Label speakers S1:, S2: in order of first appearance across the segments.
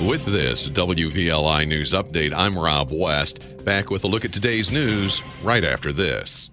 S1: With this WVLI News Update, I'm Rob West, back with a look at today's news right after this.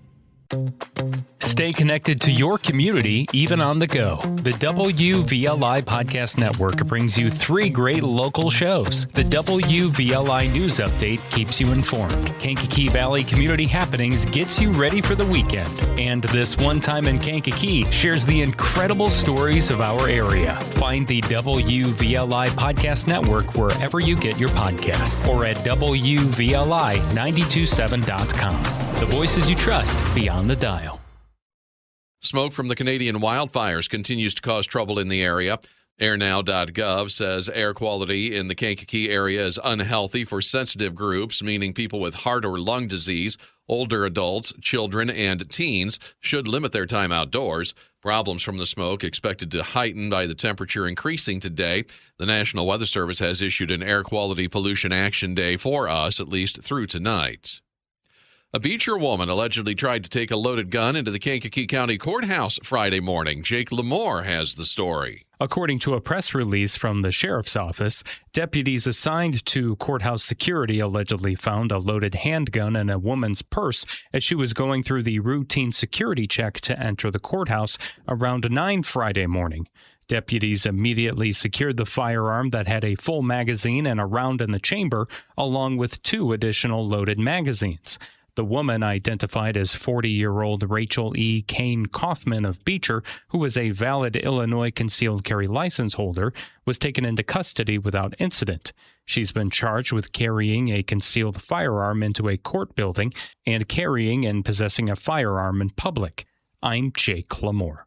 S2: Stay connected to your community, even on the go. The WVLI Podcast Network brings you 3 great local shows. The WVLI News Update keeps you informed. Kankakee Valley Community Happenings gets you ready for the weekend. And This One Time in Kankakee shares the incredible stories of our area. Find the WVLI Podcast Network wherever you get your podcasts or at WVLI927.com. The voices you trust beyond the dial.
S1: Smoke from the Canadian wildfires continues to cause trouble in the area. AirNow.gov says air quality in the Kankakee area is unhealthy for sensitive groups, meaning people with heart or lung disease, older adults, children, and teens should limit their time outdoors. Problems from the smoke expected to heighten by the temperature increasing today. The National Weather Service has issued an Air Quality Pollution Action Day for us, at least through tonight. A Beecher woman allegedly tried to take a loaded gun into the Kankakee County Courthouse Friday morning. Jake Lamore has the story.
S2: According to a press release from the sheriff's office, deputies assigned to Courthouse Security allegedly found a loaded handgun in a woman's purse as she was going through the routine security check to enter the courthouse around 9 Friday morning. Deputies immediately secured the firearm that had a full magazine and a round in the chamber, along with 2 additional loaded magazines. The woman, identified as 40-year-old Rachel E. Kane Kaufman of Beecher, who was a valid Illinois concealed carry license holder, was taken into custody without incident. She's been charged with carrying a concealed firearm into a court building and carrying and possessing a firearm in public. I'm Jake Lamore.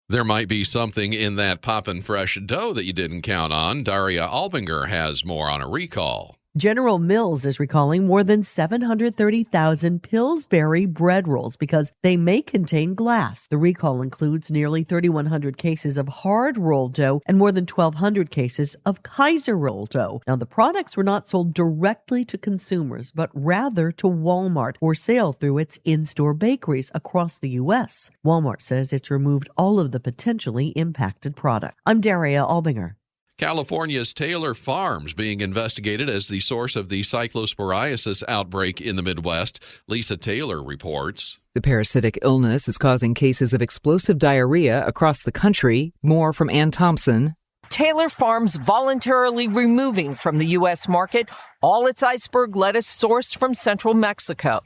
S1: There might be something in that poppin' fresh dough that you didn't count on. Daria Albinger has more on a recall.
S3: General Mills is recalling more than 730,000 Pillsbury bread rolls because they may contain glass. The recall includes nearly 3,100 cases of hard roll dough and more than 1,200 cases of Kaiser roll dough. Now, the products were not sold directly to consumers, but rather to Walmart for sale through its in-store bakeries across the U.S. Walmart says it's removed all of the potentially impacted product. I'm Daria Albinger.
S1: California's Taylor Farms being investigated as the source of the cyclosporiasis outbreak in the Midwest. Lisa Taylor reports.
S4: The parasitic illness is causing cases of explosive diarrhea across the country. More from Ann Thompson.
S5: Taylor Farms voluntarily removing from the U.S. market all its iceberg lettuce sourced from central Mexico.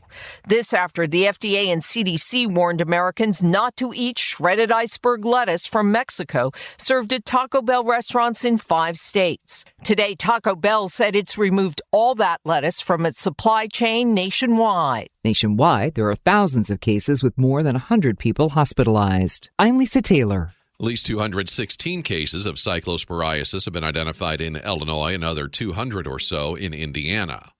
S5: This after the FDA and CDC warned Americans not to eat shredded iceberg lettuce from Mexico, served at Taco Bell restaurants in 5 states. Today, Taco Bell said it's removed all that lettuce from its supply chain nationwide.
S4: Nationwide, there are thousands of cases with more than 100 people hospitalized. I'm Lisa Taylor.
S1: At least 216 cases of cyclosporiasis have been identified in Illinois, another 200 or so in Indiana.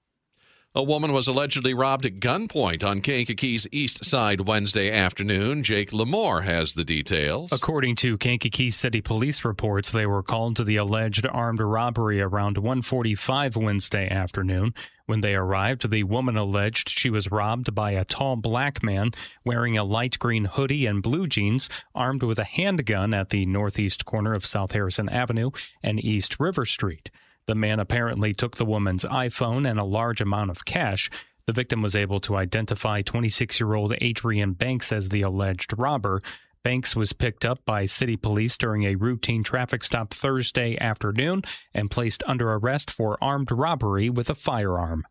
S1: A woman was allegedly robbed at gunpoint on Kankakee's east side Wednesday afternoon. Jake Lamore has the details.
S2: According to Kankakee City Police reports, they were called to the alleged armed robbery around 1:45 Wednesday afternoon. When they arrived, the woman alleged she was robbed by a tall black man wearing a light green hoodie and blue jeans, armed with a handgun at the northeast corner of South Harrison Avenue and East River Street. The man apparently took the woman's iPhone and a large amount of cash. The victim was able to identify 26-year-old Adrian Banks as the alleged robber. Banks was picked up by city police during a routine traffic stop Thursday afternoon and placed under arrest for armed robbery with a firearm.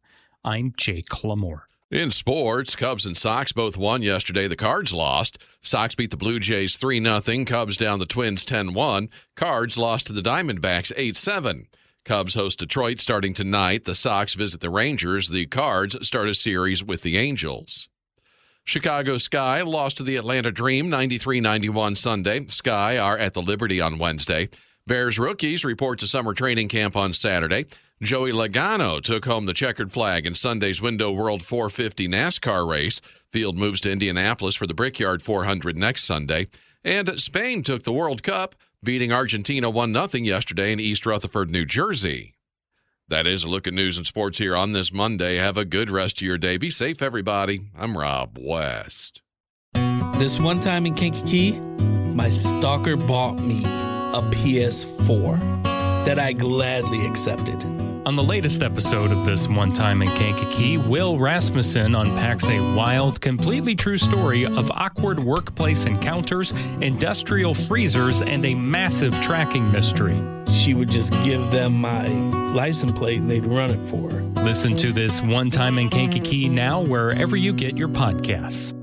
S2: I'm Jake Lamore.
S1: In sports, Cubs and Sox both won yesterday. The Cards lost. Sox beat the Blue Jays 3-0. Cubs down the Twins 10-1. Cards lost to the Diamondbacks 8-7. Cubs host Detroit starting tonight. The Sox visit the Rangers. The Cards start a series with the Angels. Chicago Sky lost to the Atlanta Dream 93-91 Sunday. Sky are at the Liberty on Wednesday. Bears rookies report to summer training camp on Saturday. Joey Logano took home the checkered flag in Sunday's Window World 450 NASCAR race. Field moves to Indianapolis for the Brickyard 400 next Sunday. And Spain took the World Cup, beating Argentina 1-0 yesterday in East Rutherford, New Jersey. That is a look at news and sports here on this Monday. Have a good rest of your day. Be safe, everybody. I'm Rob West.
S6: This one time in Kankakee, my stalker bought me a PS4. that I gladly accepted.
S2: On the latest episode of This One Time in Kankakee, Will Rasmussen unpacks a wild, completely true story of awkward workplace encounters, industrial freezers, and a massive tracking mystery.
S6: She would just give them my license plate and they'd run it for her.
S2: Listen to This One Time in Kankakee now wherever you get your podcasts.